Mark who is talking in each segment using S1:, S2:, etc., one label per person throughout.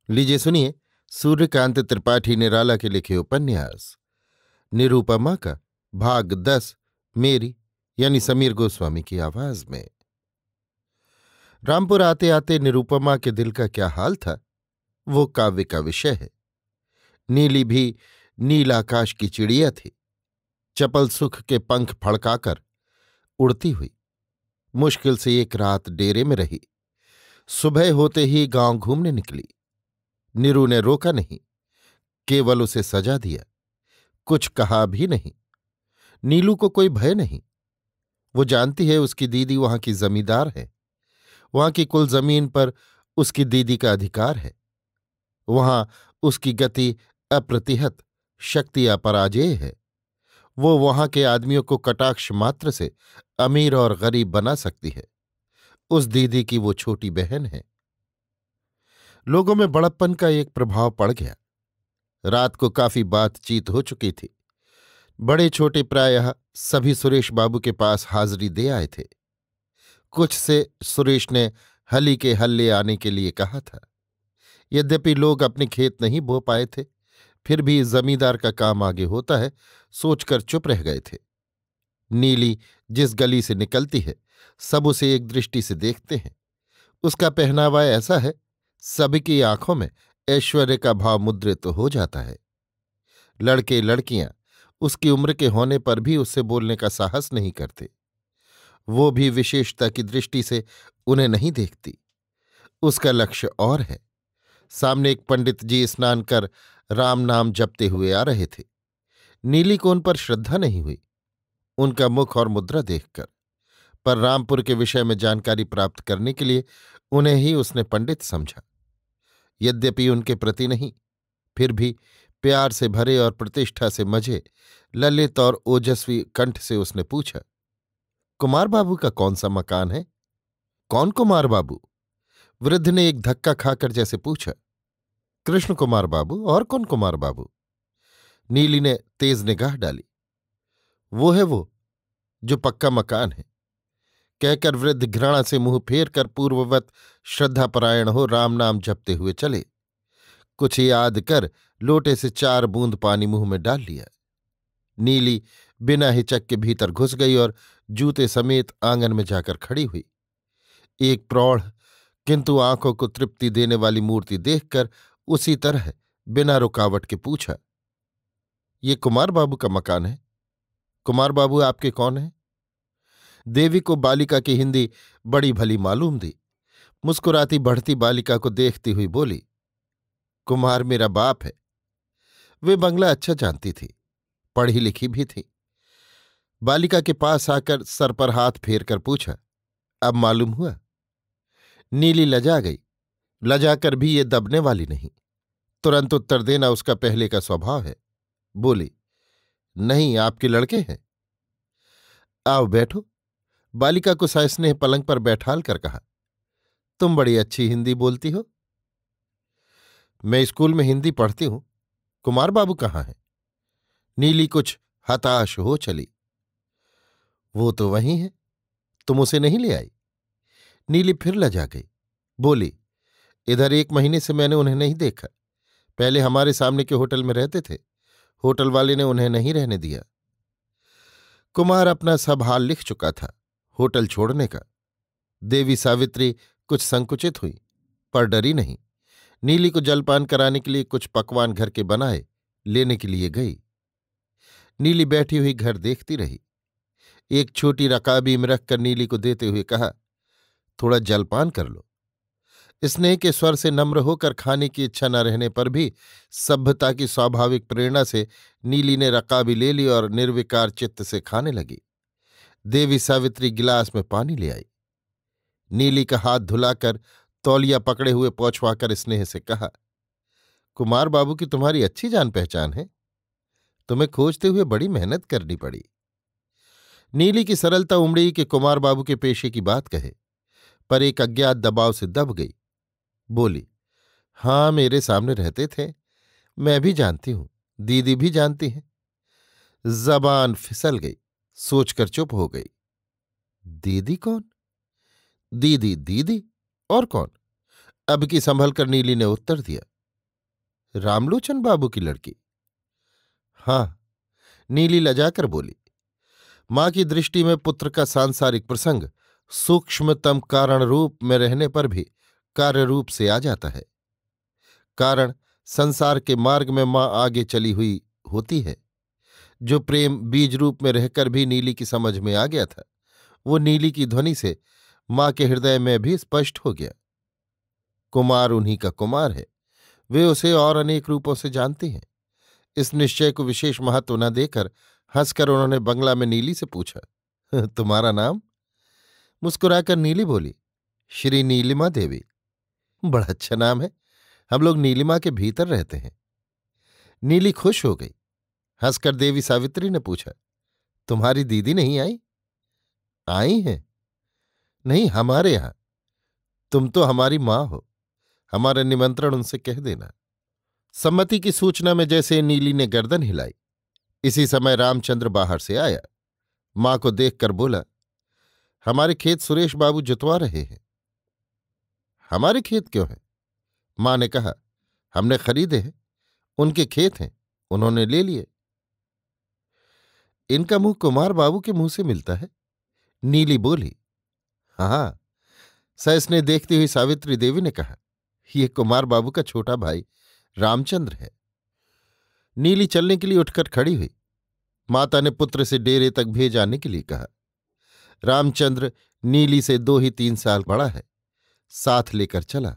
S1: लीजिए सुनिए सूर्यकांत त्रिपाठी निराला के लिखे उपन्यास निरूपमा का भाग 10 मेरी यानी समीर गोस्वामी की आवाज में। रामपुर आते आते निरूपमा के दिल का क्या हाल था वो काव्य का विषय है। नीली भी नील आकाश की चिड़िया थी, चपल सुख के पंख फड़काकर उड़ती हुई। मुश्किल से एक रात डेरे में रही, सुबह होते ही गांव घूमने निकली। नीरू ने रोका नहीं, केवल उसे सजा दिया, कुछ कहा भी नहीं। नीलू को कोई भय नहीं, वो जानती है उसकी दीदी वहां की जमींदार है, वहां की कुल जमीन पर उसकी दीदी का अधिकार है। वहां उसकी गति अप्रतिहत, शक्ति अपराजेय है। वो वहां के आदमियों को कटाक्ष मात्र से अमीर और गरीब बना सकती है। उस दीदी की वो छोटी बहन है। लोगों में बड़प्पन का एक प्रभाव पड़ गया। रात को काफी बातचीत हो चुकी थी। बड़े छोटे प्रायः सभी सुरेश बाबू के पास हाजिरी दे आए थे। कुछ से सुरेश ने हली के हल ले आने के लिए कहा था। यद्यपि लोग अपने खेत नहीं बो पाए थे, फिर भी जमींदार का काम आगे होता है सोचकर चुप रह गए थे। नीली जिस गली से निकलती है सब उसे एक दृष्टि से देखते हैं। उसका पहनावा ऐसा है, सबकी आंखों में ऐश्वर्य का भाव मुद्रित तो हो जाता है। लड़के लड़कियां उसकी उम्र के होने पर भी उससे बोलने का साहस नहीं करते। वो भी विशेषता की दृष्टि से उन्हें नहीं देखती। उसका लक्ष्य और है। सामने एक पंडित जी स्नान कर राम नाम जपते हुए आ रहे थे। नीली को उन पर श्रद्धा नहीं हुई उनका मुख और मुद्रा देखकर, पर रामपुर के विषय में जानकारी प्राप्त करने के लिए उन्हें ही उसने पंडित समझा। यद्यपि उनके प्रति नहीं, फिर भी प्यार से भरे और प्रतिष्ठा से मजे ललित और ओजस्वी कंठ से उसने पूछा, कुमार बाबू का कौन सा मकान है? कौन कुमार बाबू? वृद्ध ने एक धक्का खाकर जैसे पूछा। कृष्ण कुमार बाबू। और कौन कुमार बाबू? नीली ने तेज निगाह डाली। वो जो पक्का मकान है, कहकर वृद्ध घृणा से मुंह फेर कर पूर्ववत श्रद्धापरायण हो राम नाम जपते हुए चले। कुछ याद कर लोटे से 4 बूंद पानी मुंह में डाल लिया। नीली बिना हिचक के भीतर घुस गई और जूते समेत आंगन में जाकर खड़ी हुई। एक प्रौढ़ किंतु आंखों को तृप्ति देने वाली मूर्ति देखकर उसी तरह बिना रुकावट के पूछा, ये कुमार बाबू का मकान है? कुमार बाबू आपके कौन है? देवी को बालिका की हिंदी बड़ी भली मालूम थी। मुस्कुराती बढ़ती बालिका को देखती हुई बोली, कुमार मेरा बाप है। वे बंगला अच्छा जानती थी, पढ़ी लिखी भी थी। बालिका के पास आकर सर पर हाथ फेर कर पूछा, अब मालूम हुआ? नीली लजा गई। लजाकर भी ये दबने वाली नहीं, तुरंत उत्तर देना उसका पहले का स्वभाव है। बोली, नहीं, आपके लड़के हैं। आओ बैठो। बालिका को सस्नेह पलंग पर बैठाल कर कहा, तुम बड़ी अच्छी हिंदी बोलती हो। मैं स्कूल में हिंदी पढ़ती हूं। कुमार बाबू कहाँ हैं? नीली कुछ हताश हो चली। वो तो वहीं है, तुम उसे नहीं ले आई? नीली फिर लजा गई। बोली, इधर 1 महीने से मैंने उन्हें नहीं देखा। पहले हमारे सामने के होटल में रहते थे, होटल वाले ने उन्हें नहीं रहने दिया। कुमार अपना सब हाल लिख चुका था होटल छोड़ने का। देवी सावित्री कुछ संकुचित हुई, पर डरी नहीं। नीली को जलपान कराने के लिए कुछ पकवान घर के बनाए लेने के लिए गई। नीली बैठी हुई घर देखती रही। एक छोटी रकाबी में रखकर नीली को देते हुए कहा, थोड़ा जलपान कर लो। स्नेह के स्वर से नम्र होकर खाने की इच्छा न रहने पर भी सभ्यता की स्वाभाविक प्रेरणा से नीली ने रकाबी ले ली और निर्विकार चित्त से खाने लगी। देवी सावित्री गिलास में पानी ले आई। नीली का हाथ धुलाकर तौलिया पकड़े हुए पहुंचवाकर स्नेह से कहा, कुमार बाबू की तुम्हारी अच्छी जान पहचान है, तुम्हें खोजते हुए बड़ी मेहनत करनी पड़ी। नीली की सरलता उमड़ी कि कुमार बाबू के पेशे की बात कहे, पर एक अज्ञात दबाव से दब गई। बोली, हां, मेरे सामने रहते थे, मैं भी जानती हूं, दीदी भी जानती हैं। जबान फिसल गई, सोचकर चुप हो गई। दीदी कौन? दीदी दीदी और कौन? अब की संभल कर नीली ने उत्तर दिया, रामलोचन बाबू की लड़की? हाँ, नीली लजाकर बोली। मां की दृष्टि में पुत्र का सांसारिक प्रसंग सूक्ष्मतम कारण रूप में रहने पर भी कार्य रूप से आ जाता है। कारण संसार के मार्ग में मां आगे चली हुई होती है। जो प्रेम बीज रूप में रहकर भी नीली की समझ में आ गया था, वो नीली की ध्वनि से मां के हृदय में भी स्पष्ट हो गया। कुमार उन्हीं का कुमार है, वे उसे और अनेक रूपों से जानती हैं। इस निश्चय को विशेष महत्व न देकर हंसकर उन्होंने बंगला में नीली से पूछा, तुम्हारा नाम? मुस्कुराकर नीली बोली, श्री नीलिमा देवी। बड़ा अच्छा नाम है, हम लोग नीलिमा के भीतर रहते हैं। नीली खुश हो गई। हंसकर देवी सावित्री ने पूछा, तुम्हारी दीदी नहीं आई? आई हैं? नहीं, हमारे यहां। तुम तो हमारी मां हो, हमारा निमंत्रण उनसे कह देना। सम्मति की सूचना में जैसे नीली ने गर्दन हिलाई, इसी समय रामचंद्र बाहर से आया। मां को देखकर बोला, हमारे खेत सुरेश बाबू जुतवा रहे हैं। हमारे खेत क्यों हैं? मां ने कहा, हमने खरीदे हैं, उनके खेत हैं, उन्होंने ले लिए। इनका मुंह कुमार बाबू के मुंह से मिलता है। नीली बोली। हाँ, सस्नेह देखती हुई सावित्री देवी ने कहा, ये कुमार बाबू का छोटा भाई रामचंद्र है। नीली चलने के लिए उठकर खड़ी हुई। माता ने पुत्र से डेरे तक भेज आने के लिए कहा। रामचंद्र नीली से 2 ही 3 साल बड़ा है। साथ लेकर चला।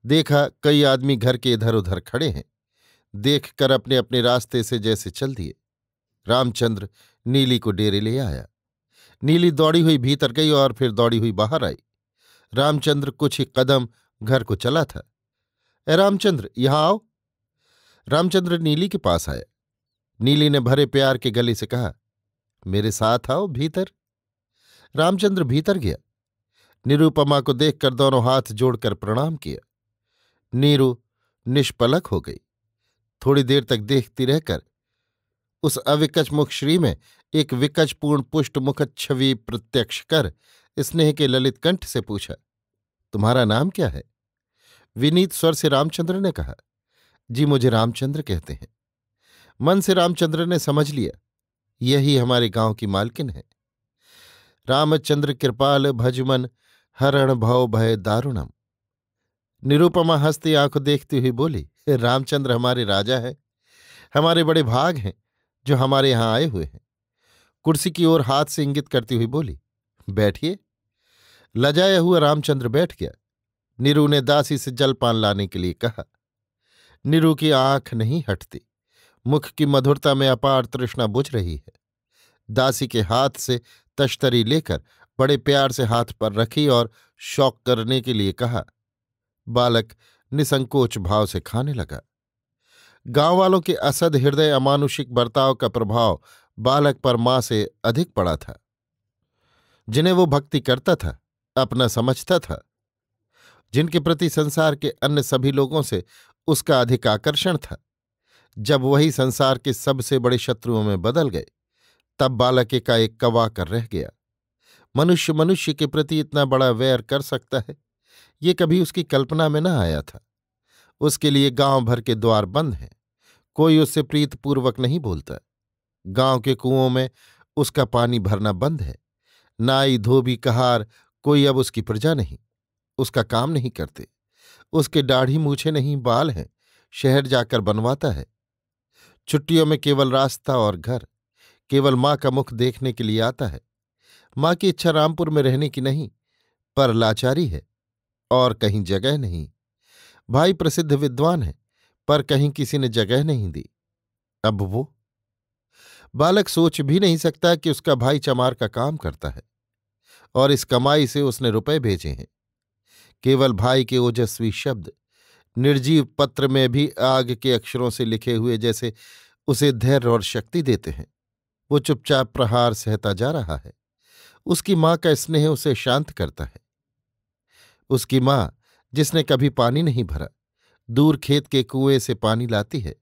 S1: देखा कई आदमी घर के इधर उधर खड़े हैं, देखकर अपने अपने रास्ते से जैसे चल दिए। रामचंद्र नीली को डेरे ले आया। नीली दौड़ी हुई भीतर गई और फिर दौड़ी हुई बाहर आई। रामचंद्र कुछ ही कदम घर को चला था। ए रामचंद्र, यहां आओ। रामचंद्र नीली के पास आया। नीली ने भरे प्यार के गले से कहा, मेरे साथ आओ भीतर। रामचंद्र भीतर गया। निरुपमा को देखकर दोनों हाथ जोड़कर प्रणाम किया। नीरू निष्पलक हो गई। थोड़ी देर तक देखती रहकर उस अविकच मुखश्री में एक विकचपूर्ण पुष्ट मुखद छवि प्रत्यक्ष कर स्नेह के ललित कंठ से पूछा, तुम्हारा नाम क्या है? विनीत स्वर से रामचंद्र ने कहा, जी मुझे रामचंद्र कहते हैं। मन से रामचंद्र ने समझ लिया, यही हमारे गांव की मालकिन है। रामचंद्र कृपाल भजमन हरण भव भय दारुणम। निरुपमा हंसती आंखों देखती हुई बोली, रामचंद्र हमारे राजा हैं, हमारे बड़े भाग हैं जो हमारे यहां आए हुए हैं। कुर्सी की ओर हाथ से इंगित करती हुई बोली, बैठिए। लजाया हुआ रामचंद्र बैठ गया। नीरू ने दासी से जलपान लाने के लिए कहा। नीरू की आंख नहीं हटती, मुख की मधुरता में अपार तृष्णा बुझ रही है। दासी के हाथ से तश्तरी लेकर बड़े प्यार से हाथ पर रखी और शौक करने के लिए कहा। बालक निसंकोच भाव से खाने लगा। गांव वालों के असद हृदय अमानुषिक बर्ताव का प्रभाव बालक पर मां से अधिक पड़ा था। जिन्हें वो भक्ति करता था, अपना समझता था, जिनके प्रति संसार के अन्य सभी लोगों से उसका अधिक आकर्षण था, जब वही संसार के सबसे बड़े शत्रुओं में बदल गए, तब बालक एकाएक कवा कर रह गया। मनुष्य मनुष्य के प्रति इतना बड़ा वैर कर सकता है, ये कभी उसकी कल्पना में न आया था। उसके लिए गांव भर के द्वार बंद हैं, कोई उससे प्रीतपूर्वक नहीं बोलता। गांव के कुओं में उसका पानी भरना बंद है। नाई धोबी कहार कोई अब उसकी प्रजा नहीं, उसका काम नहीं करते। उसके दाढ़ी मूछे नहीं, बाल हैं, शहर जाकर बनवाता है। छुट्टियों में केवल रास्ता और घर, केवल माँ का मुख देखने के लिए आता है। माँ की इच्छा रामपुर में रहने की नहीं, पर लाचारी है, और कहीं जगह नहीं। भाई प्रसिद्ध विद्वान है, पर कहीं किसी ने जगह नहीं दी। अब वो बालक सोच भी नहीं सकता कि उसका भाई चमार का काम करता है और इस कमाई से उसने रुपए भेजे हैं। केवल भाई के ओजस्वी शब्द निर्जीव पत्र में भी आग के अक्षरों से लिखे हुए जैसे उसे धैर्य और शक्ति देते हैं। वो चुपचाप प्रहार सहता जा रहा है। उसकी मां का स्नेह उसे शांत करता है। उसकी मां, जिसने कभी पानी नहीं भरा, दूर खेत के कुएं से पानी लाती है।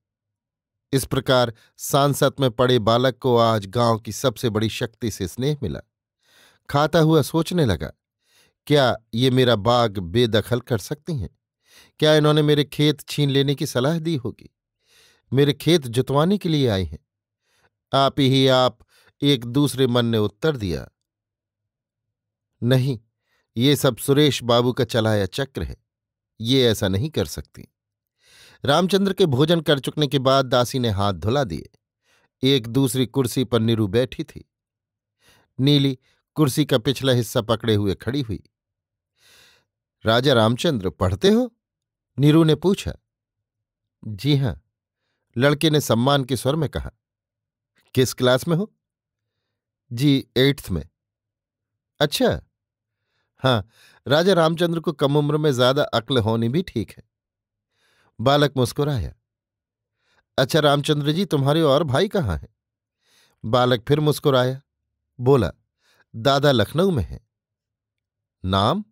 S1: इस प्रकार सांसत में पड़े बालक को आज गांव की सबसे बड़ी शक्ति से स्नेह मिला। खाता हुआ सोचने लगा, क्या ये मेरा बाग बेदखल कर सकती हैं? क्या इन्होंने मेरे खेत छीन लेने की सलाह दी होगी? मेरे खेत जुतवाने के लिए आई हैं। आप ही आप, एक दूसरे मन ने उत्तर दिया। नहीं, ये सब सुरेश बाबू का चलाया चक्र है। ये ऐसा नहीं कर सकती। रामचंद्र के भोजन कर चुकने के बाद दासी ने हाथ धुला दिए। एक दूसरी कुर्सी पर नीरू बैठी थी। नीली कुर्सी का पिछला हिस्सा पकड़े हुए खड़ी हुई। राजा रामचंद्र, पढ़ते हो? नीरू ने पूछा। जी हां, लड़के ने सम्मान के स्वर में कहा। किस क्लास में हो? जी, 8th में। अच्छा। हाँ, राजा रामचंद्र को कम उम्र में ज्यादा अक्ल होनी भी ठीक है। बालक मुस्कुराया। अच्छा रामचंद्र जी, तुम्हारे और भाई कहाँ हैं? बालक फिर मुस्कुराया। बोला, दादा लखनऊ में हैं। नाम?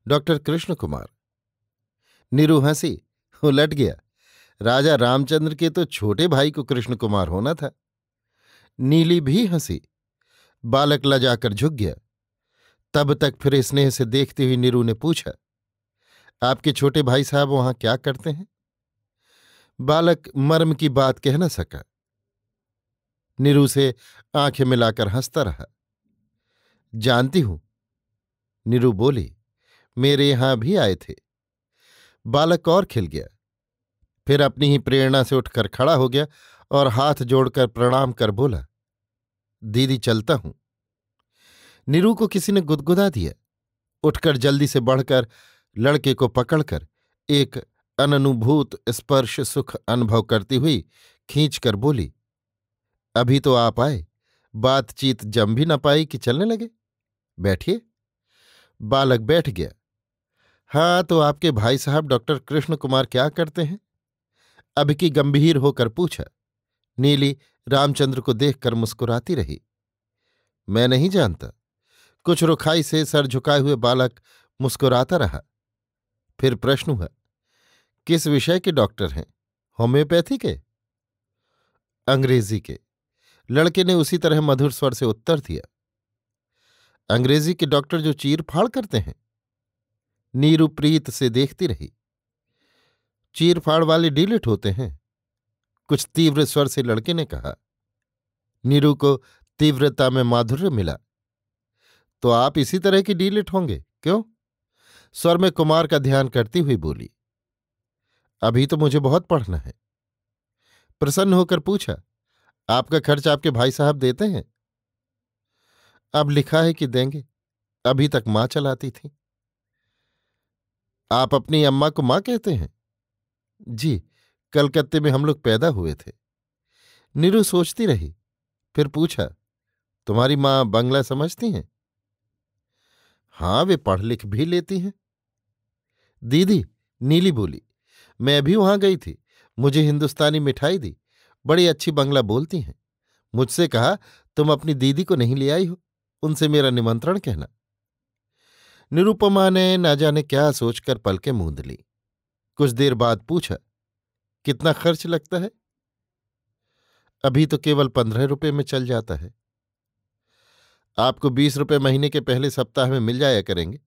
S1: डॉक्टर कृष्ण कुमार। नीरू हंसी। उलट गया। राजा रामचंद्र के तो छोटे भाई को कृष्ण कुमार होना था। नीली भी हंसी। बालक लजाकर झुक गया। तब तक फिर स्नेह से देखती हुई नीरू ने पूछा, आपके छोटे भाई साहब वहां क्या करते हैं? बालक मर्म की बात कह न सका। नीरू से आंखें मिलाकर हंसता रहा। जानती हूं, नीरू बोली, मेरे यहां भी आए थे। बालक और खिल गया। फिर अपनी ही प्रेरणा से उठकर खड़ा हो गया और हाथ जोड़कर प्रणाम कर बोला, दीदी चलता हूं। नीरू को किसी ने गुदगुदा दिया। उठकर जल्दी से बढ़कर लड़के को पकड़कर एक अननुभूत स्पर्श सुख अनुभव करती हुई खींचकर बोली, अभी तो आप आए, बातचीत जम भी न पाई कि चलने लगे। बैठिए। बालक बैठ गया। हाँ, तो आपके भाई साहब डॉक्टर कृष्ण कुमार क्या करते हैं? अब की गंभीर होकर पूछा। नीली रामचंद्र को देखकर मुस्कुराती रही। मैं नहीं जानता। कुछ रुखाई से सर झुकाए हुए बालक मुस्कुराता रहा। फिर प्रश्न हुआ, किस विषय के डॉक्टर हैं? होम्योपैथी के? अंग्रेजी के। लड़के ने उसी तरह मधुर स्वर से उत्तर दिया। अंग्रेजी के डॉक्टर जो चीर फाड़ करते हैं? नीरू प्रीत से देखती रही। चीर फाड़ वाले डीलिट होते हैं, कुछ तीव्र स्वर से लड़के ने कहा। नीरू को तीव्रता में माधुर्य मिला। तो आप इसी तरह की डीलिट होंगे, क्यों? स्वर में कुमार का ध्यान करती हुई बोली, अभी तो मुझे बहुत पढ़ना है। प्रसन्न होकर पूछा, आपका खर्च आपके भाई साहब देते हैं? अब लिखा है कि देंगे, अभी तक मां चलाती थी। आप अपनी अम्मा को मां कहते हैं? जी, कलकत्ते में हम लोग पैदा हुए थे। नीरू सोचती रही। फिर पूछा, तुम्हारी मां बंगला समझती हैं? हां, वे पढ़ लिख भी लेती हैं। दीदी, नीली बोली, मैं भी वहां गई थी। मुझे हिंदुस्तानी मिठाई दी। बड़ी अच्छी बंगला बोलती हैं। मुझसे कहा, तुम अपनी दीदी को नहीं ले आई हो, उनसे मेरा निमंत्रण कहना। निरुपमा ने ना जाने क्या सोचकर पलकें मूंद ली। कुछ देर बाद पूछा, कितना खर्च लगता है? अभी तो केवल 15 रुपये में चल जाता है। आपको 20 रुपये महीने के पहले सप्ताह में मिल जाया करेंगे,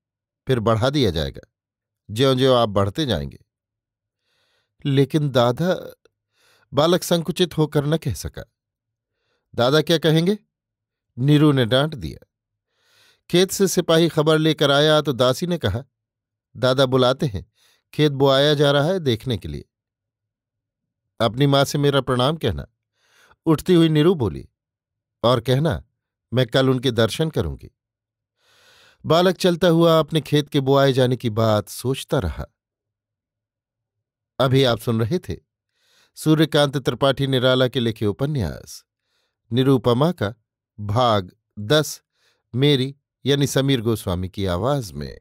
S1: फिर बढ़ा दिया जाएगा ज्यों ज्यों आप बढ़ते जाएंगे। लेकिन दादा, बालक संकुचित होकर न कह सका। दादा क्या कहेंगे? नीरू ने डांट दिया। खेत से सिपाही खबर लेकर आया तो दासी ने कहा, दादा बुलाते हैं, खेत बोआया जा रहा है, देखने के लिए। अपनी मां से मेरा प्रणाम कहना। उठती हुई नीरू बोली, और कहना, मैं कल उनके दर्शन करूंगी। बालक चलता हुआ अपने खेत के बोआए जाने की बात सोचता रहा। अभी आप सुन रहे थे सूर्यकांत त्रिपाठी निराला के लिखे उपन्यास निरुपमा का भाग 10, मेरी यानी समीर गोस्वामी की आवाज में।